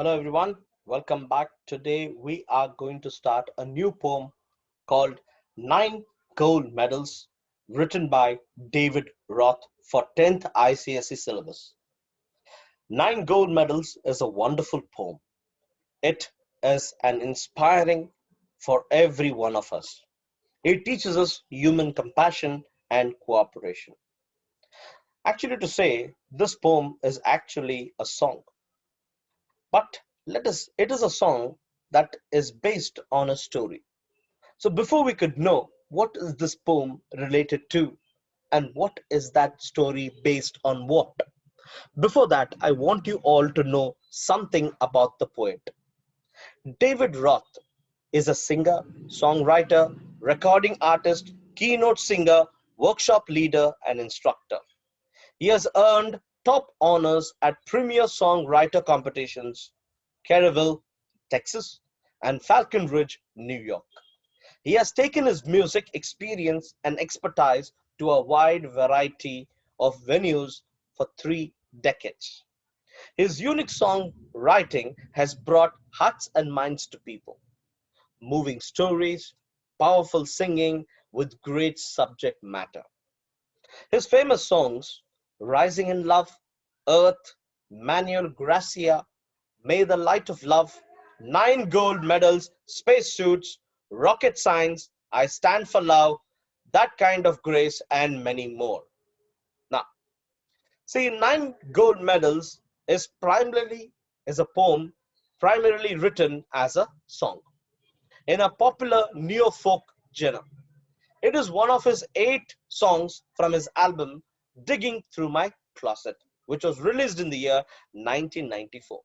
Hello everyone, welcome back. Today we are going to start a new poem called Nine Gold Medals, written by David Roth for 10th ICSE syllabus. Nine Gold Medals is a wonderful poem. It is an inspiring for every one of us. It teaches us human compassion and cooperation. Actually, to say, this poem is actually a song. But it is a song that is based on a story. So before we could know what is this poem related to and what is that story based on what, before that, I want you all to know something about the poet. David Roth is a singer, songwriter, recording artist, keynote singer, workshop leader, and instructor. He has earned top honors at premier songwriter competitions, Kerrville, Texas, and Falcon Ridge, New York. He has taken his music experience and expertise to a wide variety of venues for 3 decades. His unique songwriting has brought hearts and minds to people, moving stories, powerful singing with great subject matter. His famous songs, Rising in Love, Earth, Manuel Gracia, May the Light of Love, Nine Gold Medals, Spacesuits, Rocket Science, I Stand for Love, That Kind of Grace, and many more. Now, see, Nine Gold Medals is a poem primarily written as a song in a popular neo-folk genre. It is one of his 8 songs from his album Digging Through My Closet, which was released in the year 1994.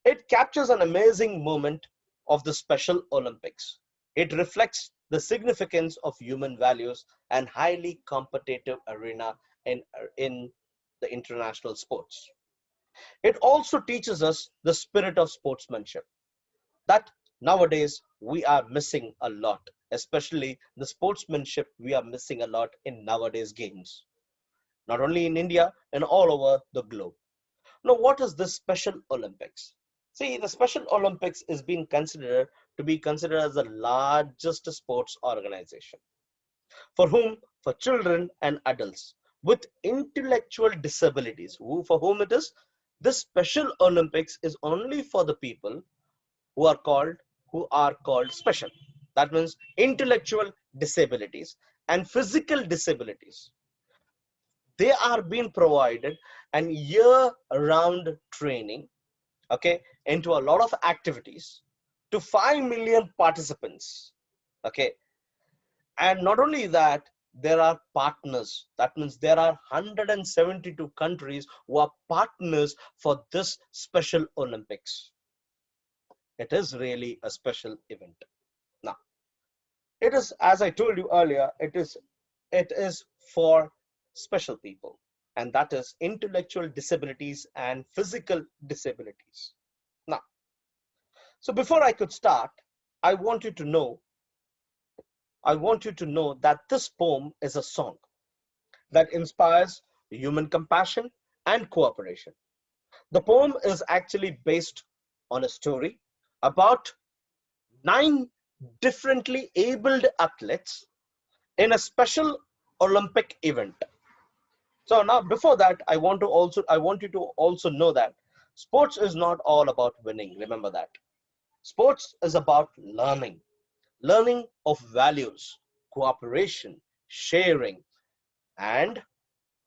It captures an amazing moment of the Special Olympics. It reflects the significance of human values and highly competitive arena in the international sports. It also teaches us the spirit of sportsmanship that nowadays we are missing a lot, especially the sportsmanship we are missing a lot in nowadays games, not only in India and all over the globe. Now, what is this Special Olympics? See, the Special Olympics is being considered to be considered as the largest sports organization for whom, for children and adults with intellectual disabilities, for whom it is. This Special Olympics is only for the people who are called special. That means intellectual disabilities and physical disabilities. They are being provided an year-round training, okay, into a lot of activities to 5 million participants, okay. And not only that, there are partners. That means there are 172 countries who are partners for this Special Olympics. It is really a special event. Now, it is, as I told you earlier, it is for special people, and that is intellectual disabilities and physical disabilities. Now, so before I could start, I want you to know, I want you to know that this poem is a song that inspires human compassion and cooperation. The poem is actually based on a story about 9 differently abled athletes in a special Olympic event. So now before that, I want you to also know that sports is not all about winning. Remember that. Sports is about learning of values, cooperation, sharing, and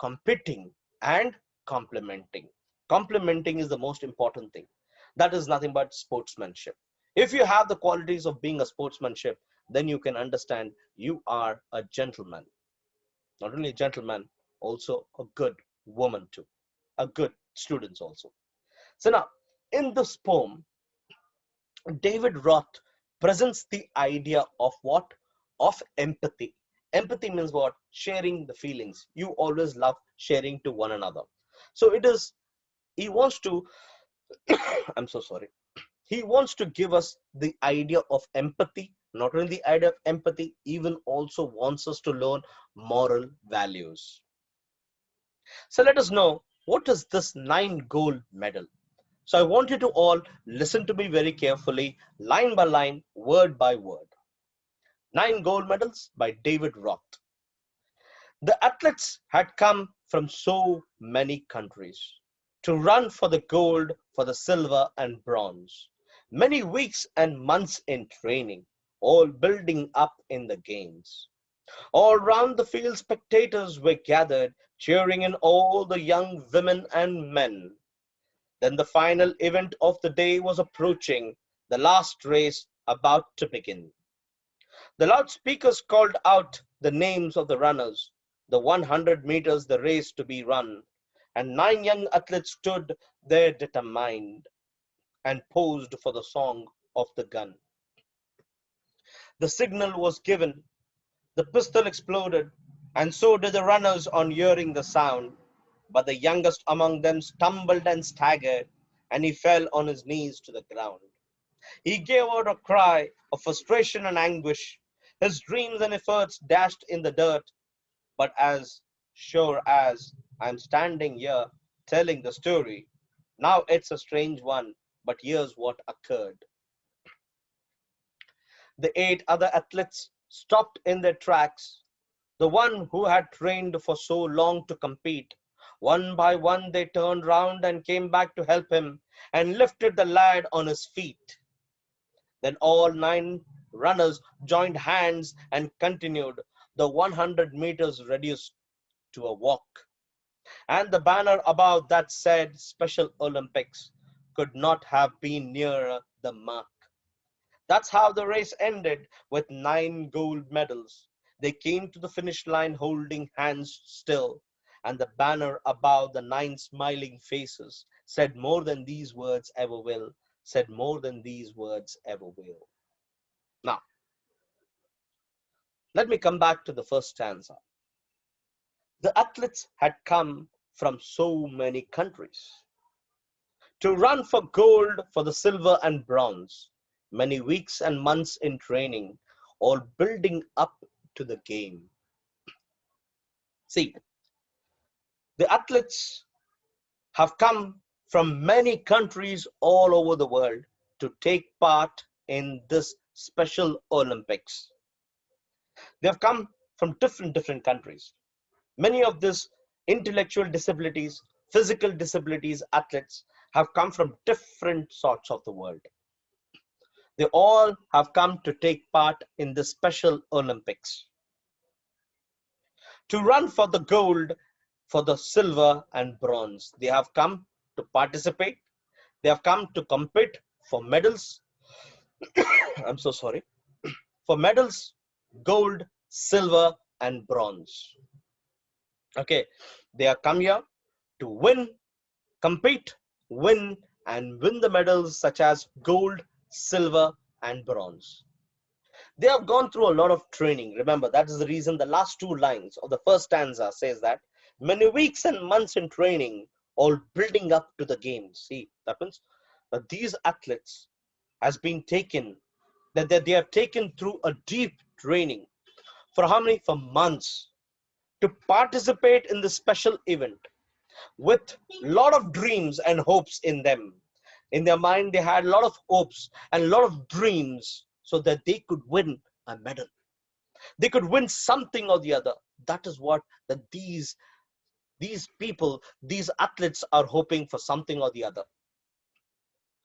competing and complementing. Complementing is the most important thing. That is nothing but sportsmanship. If you have the qualities of being a sportsmanship, then you can understand you are a gentleman. Not only a gentleman, also a good woman too, a good students also. So now, in this poem, David Roth presents the idea of what? Of empathy. Empathy means what? Sharing the feelings. You always love sharing to one another. So it is, he wants to, I'm so sorry. He wants to give us the idea of empathy, not only the idea of empathy, even also wants us to learn moral values. So let us know, what is this 9 gold medal? So I want you to all listen to me very carefully, line by line, word by word. 9 gold medals by David Roth. The athletes had come from so many countries to run for the gold, for the silver and bronze. Many weeks and months in training, all building up in the games. All round the field spectators were gathered, cheering in all the young women and men. Then the final event of the day was approaching, the last race about to begin. The loudspeakers called out the names of the runners, the 100 meters the race to be run, and 9 young athletes stood there determined and posed for the song of the gun. The signal was given, the pistol exploded, and so did the runners on hearing the sound. But the youngest among them stumbled and staggered, and he fell on his knees to the ground. He gave out a cry of frustration and anguish. His dreams and efforts dashed in the dirt. But as sure as I'm standing here telling the story, now it's a strange one, but here's what occurred. The 8 other athletes stopped in their tracks. The one who had trained for so long to compete. One by one they turned round and came back to help him and lifted the lad on his feet. Then all 9 runners joined hands and continued. The 100 meters reduced to a walk. And the banner above that said Special Olympics could not have been nearer the mark. That's how the race ended with 9 gold medals. They came to the finish line holding hands still, and the banner above the 9 smiling faces said more than these words ever will, said more than these words ever will. Now, let me come back to the first stanza. The athletes had come from so many countries to run for gold, for the silver and bronze, many weeks and months in training, all building up to the game. See, the athletes have come from many countries all over the world to take part in this Special Olympics. They have come from different countries. Many of these intellectual disabilities, physical disabilities athletes have come from different sorts of the world. They all have come to take part in the Special Olympics, to run for the gold, for the silver and bronze. They have come to participate. They have come to compete for medals. I'm so sorry. For medals, gold, silver, and bronze. Okay, they have come here to win, compete, win, and win the medals such as gold, silver, and bronze. They have gone through a lot of training. Remember, that is the reason the last 2 lines of the first stanza says that many weeks and months in training, all building up to the games. See, that means that these athletes has been taken, that they have taken through a deep training for how many? For months to participate in this special event with a lot of dreams and hopes in them. In their mind, they had a lot of hopes and a lot of dreams so that they could win a medal. They could win something or the other. That is what that these people, these athletes are hoping for something or the other.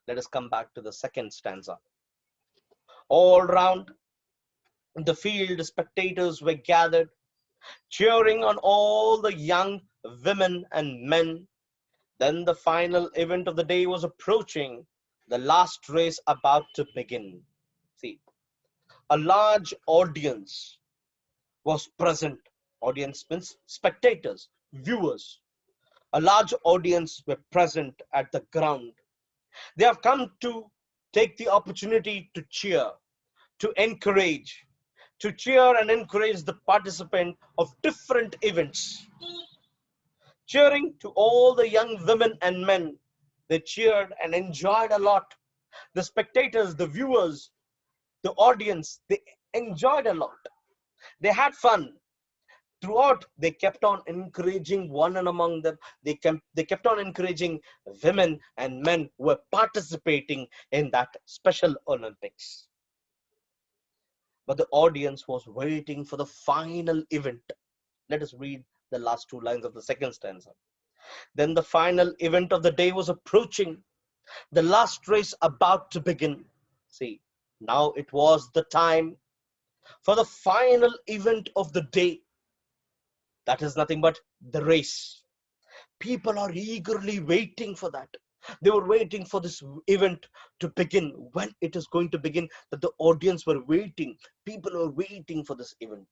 Let us come back to the second stanza. All round the field, spectators were gathered, cheering on all the young women and men. Then the final event of the day was approaching, the last race about to begin. See, a large audience was present. Audience means spectators, viewers. A large audience were present at the ground. They have come to take the opportunity to cheer, to encourage, to cheer and encourage the participant of different events. Cheering to all the young women and men. They cheered and enjoyed a lot. The spectators, the viewers, the audience, they enjoyed a lot. They had fun. Throughout, they kept on encouraging one and among them. They kept on encouraging women and men who were participating in that special Olympics. But the audience was waiting for the final event. Let us read the last two lines of the second stanza. Then the final event of the day was approaching, the last race about to begin. See, now it was the time for the final event of the day. That is nothing but the race. People are eagerly waiting for that. They were waiting for this event to begin. When it is going to begin, that the audience were waiting. People were waiting for this event.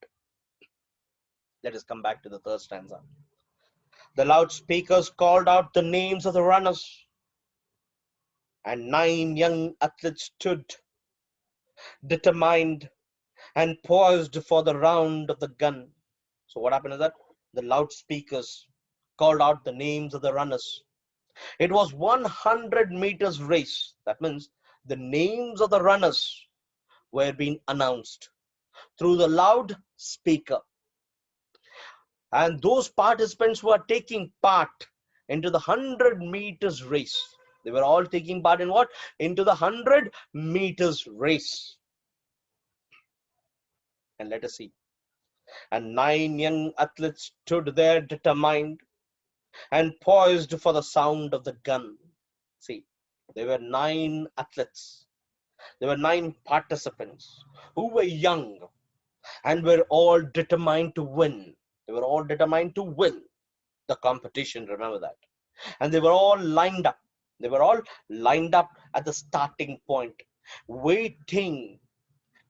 Let us come back to the third stanza. The loudspeakers called out the names of the runners, and 9 young athletes stood determined and poised for the round of the gun. So what happened is that the loudspeakers called out the names of the runners. It was 100 meters race. That means the names of the runners were being announced through the loudspeaker. And those participants who are taking part into the 100 meters race, they were all taking part in what? Into the 100 meters race. And let us see. And 9 young athletes stood there determined and poised for the sound of the gun. See, there were 9 athletes. There were 9 participants who were young and were all determined to win. They were all determined to win the competition, remember that. And they were all lined up. They were all lined up at the starting point, waiting,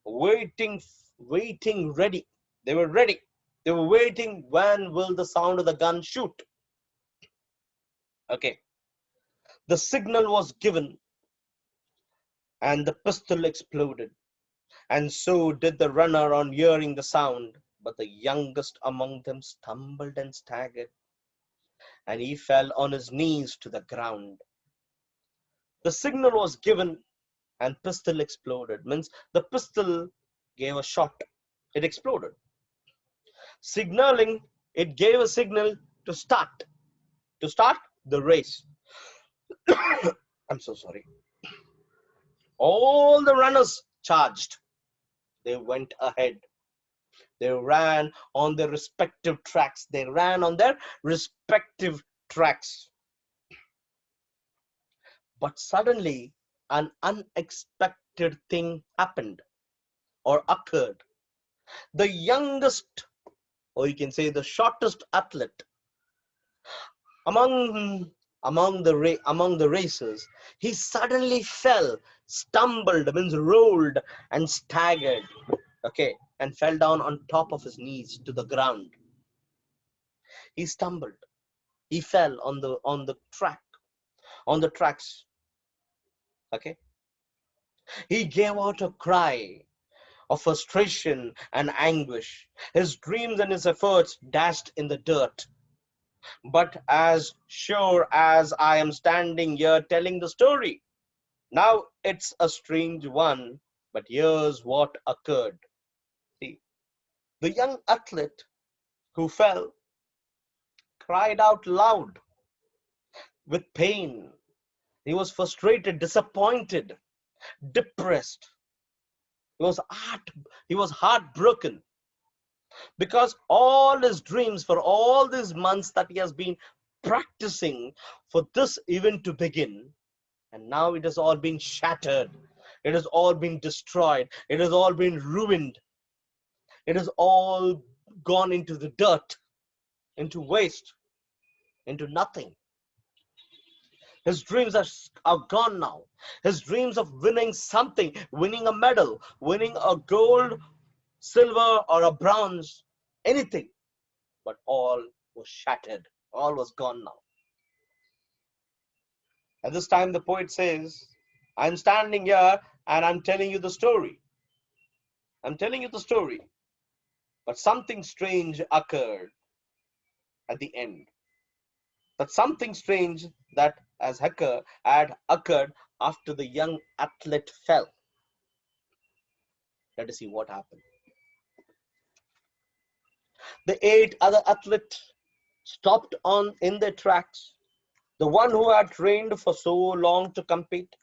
waiting, waiting, ready. They were ready. They were waiting, when will the sound of the gun shoot? Okay. The signal was given and the pistol exploded. And so did the runner on hearing the sound. But the youngest among them stumbled and staggered, and he fell on his knees to the ground. The signal was given and pistol exploded. Means the pistol gave a shot. It exploded. Signaling, it gave a signal to start. To start the race. I'm so sorry. All the runners charged. They went ahead. They ran on their respective tracks. They ran on their respective tracks. But suddenly, an unexpected thing happened or occurred. The youngest, or you can say the shortest athlete among among the racers, he suddenly fell, stumbled, means rolled, and staggered. Okay, and fell down on top of his knees to the ground. He stumbled. He fell on the track, on the tracks. Okay, he gave out a cry of frustration and anguish. His dreams and his efforts dashed in the dirt. But as sure as I am standing here telling the story, now it's a strange one, but here's what occurred. See, the young athlete who fell cried out loud with pain. He was frustrated, disappointed, depressed. He was heartbroken, because all his dreams for all these months that he has been practicing for this event to begin, and now it has all been shattered. It has all been destroyed. It has all been ruined. It has all gone into the dirt, into waste, into nothing. His dreams are gone now. His dreams of winning something, winning a medal, winning a gold, silver, or a bronze, anything, but all was shattered. All was gone now. At this time, the poet says, I'm standing here and I'm telling you the story. I'm telling you the story. But something strange occurred at the end. That something strange that had occurred after the young athlete fell. Let us see what happened. The 8 other athletes stopped in their tracks. The one who had trained for so long to compete,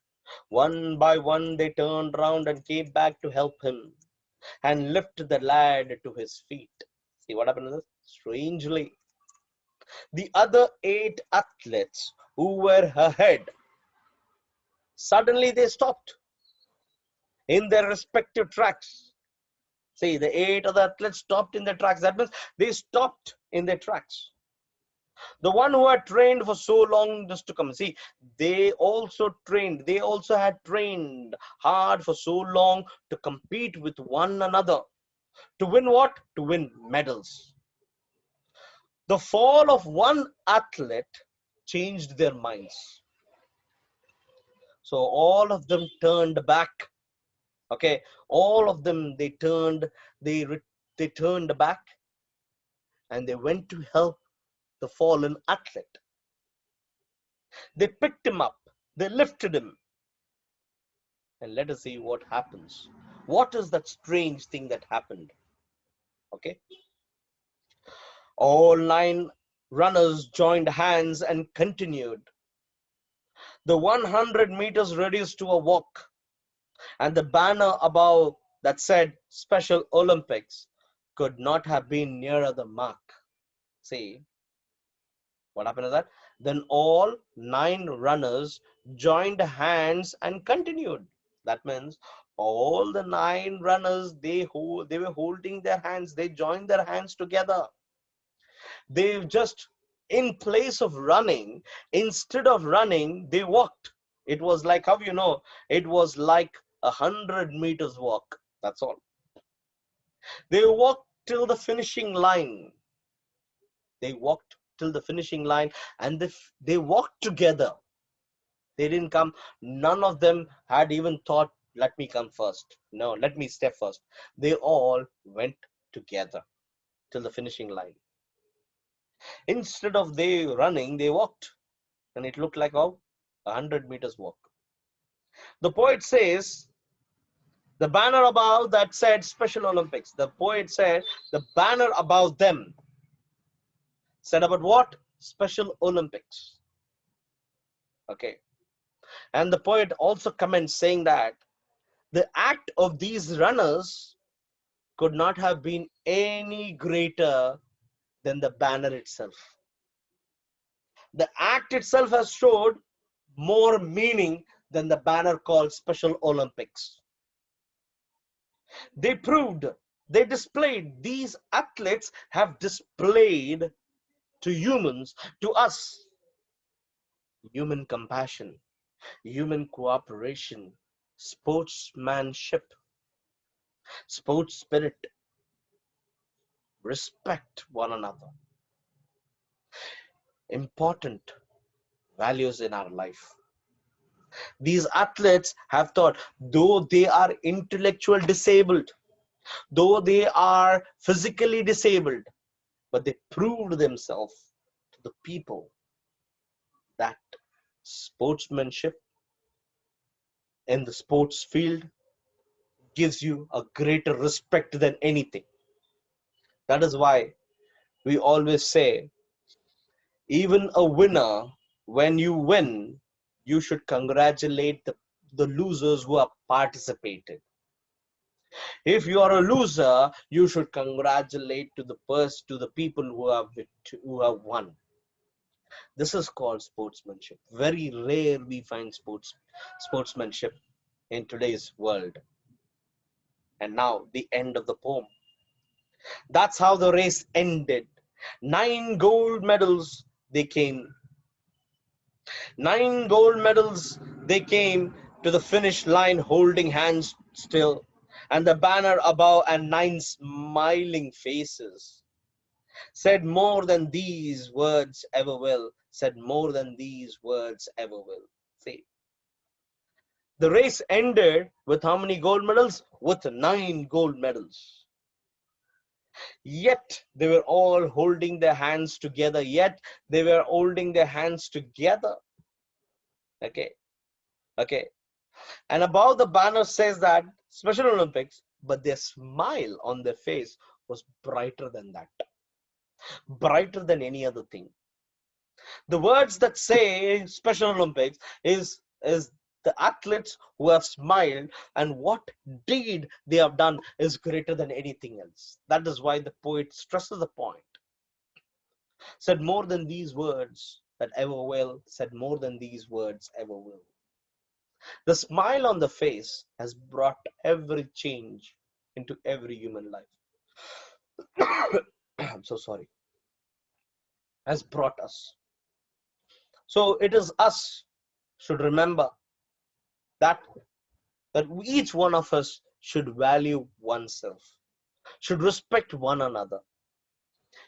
one by one they turned round and came back to help him and lift the lad to his feet. See what happened to this? Strangely, the other 8 athletes who were ahead, suddenly they stopped in their respective tracks. See, the 8 other athletes stopped in their tracks. That means they stopped in their tracks. The one who had trained for so long just to come. See, they also had trained hard for so long to compete with one another. To win what? To win medals. The fall of one athlete changed their minds. So all of them turned back. Okay, all of them they they turned back and they went to help the fallen athlete. They picked him up, they lifted him, and let us see what happens. What is that strange thing that happened? Okay, all 9 runners joined hands and continued. The 100 meters reduced to a walk, and the banner above that said Special Olympics could not have been nearer the mark. See, what happened to that? Then all 9 runners joined hands and continued. That means all the 9 runners they were holding their hands. They joined their hands together. They just, in place of running, instead of running, they walked. It was like, how you know? It was like 100 meters walk. That's all. They walked till the finishing line. They walked till the finishing line, and they walked together. They didn't come. None of them had even thought, let me come first. No, let me step first. They all went together till the finishing line. Instead of they running, they walked. And it looked like 100 meters walk. The poet says, the banner above that said Special Olympics. The poet said, the banner above them said about what? Special Olympics. Okay. And the poet also comments saying that the act of these runners could not have been any greater than the banner itself. The act itself has showed more meaning than the banner called Special Olympics. They proved, they displayed, these athletes have displayed to humans, to us, human compassion, human cooperation, sportsmanship, sports spirit, respect one another, important values in our life. These athletes have thought, though they are intellectual disabled, though they are physically disabled, but they proved themselves to the people that sportsmanship in the sports field gives you a greater respect than anything. That is why we always say, even a winner, when you win, you should congratulate the losers who have participated. If you are a loser, you should congratulate to the people who have won. This is called sportsmanship. Very rare we find sportsmanship in today's world. And now the end of the poem. That's how the race ended. 9 gold medals they came. 9 gold medals they came to the finish line holding hands still, and the banner above and 9 smiling faces said more than these words ever will. Said more than these words ever will. See, the race ended with how many gold medals? With 9 gold medals. Yet they were all holding their hands together. Yet they were holding their hands together. Okay, okay. And above the banner says that Special Olympics, but their smile on their face was brighter than that. brighter than any other thing. The words that say Special Olympics is the athletes who have smiled, and what deed they have done is greater than anything else. That is why the poet stresses the point. Said more than these words that ever will, said more than these words ever will. The smile on the face has brought every change into every human life. I'm so sorry. Has brought us. So it is us should remember that each one of us should value oneself, should respect one another.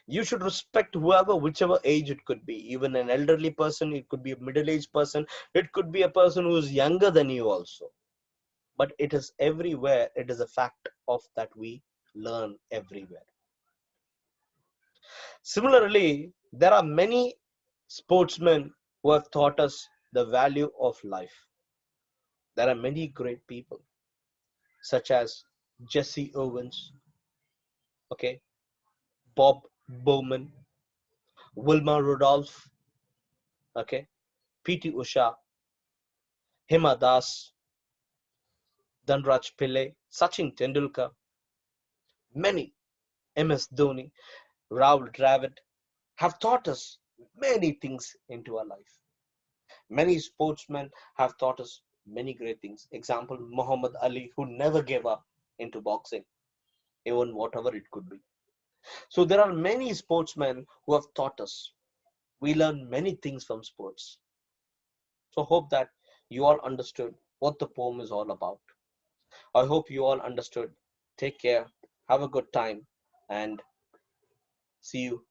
You should respect whoever, whichever age it could be, even an elderly person, it could be a middle-aged person, it could be a person who is younger than you also. But it is everywhere, it is a fact of that we learn everywhere. Similarly, there are many sportsmen who have taught us the value of life. There are many great people, such as Jesse Owens, okay, Bob Bowman, Wilma Rudolph, okay, P.T. Usha, Hima Das, Dhanraj Pillai, Sachin Tendulkar, many, MS Dhoni, Rahul Dravid, have taught us many things into our life. Many sportsmen have taught us many great things. Example, Muhammad Ali, who never gave up into boxing, even whatever it could be. So there are many sportsmen who have taught us. We learn many things from sports. So hope that you all understood what the poem is all about. I hope you all understood. Take care, have a good time, and see you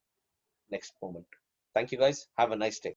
next moment. Thank you guys. Have a nice day.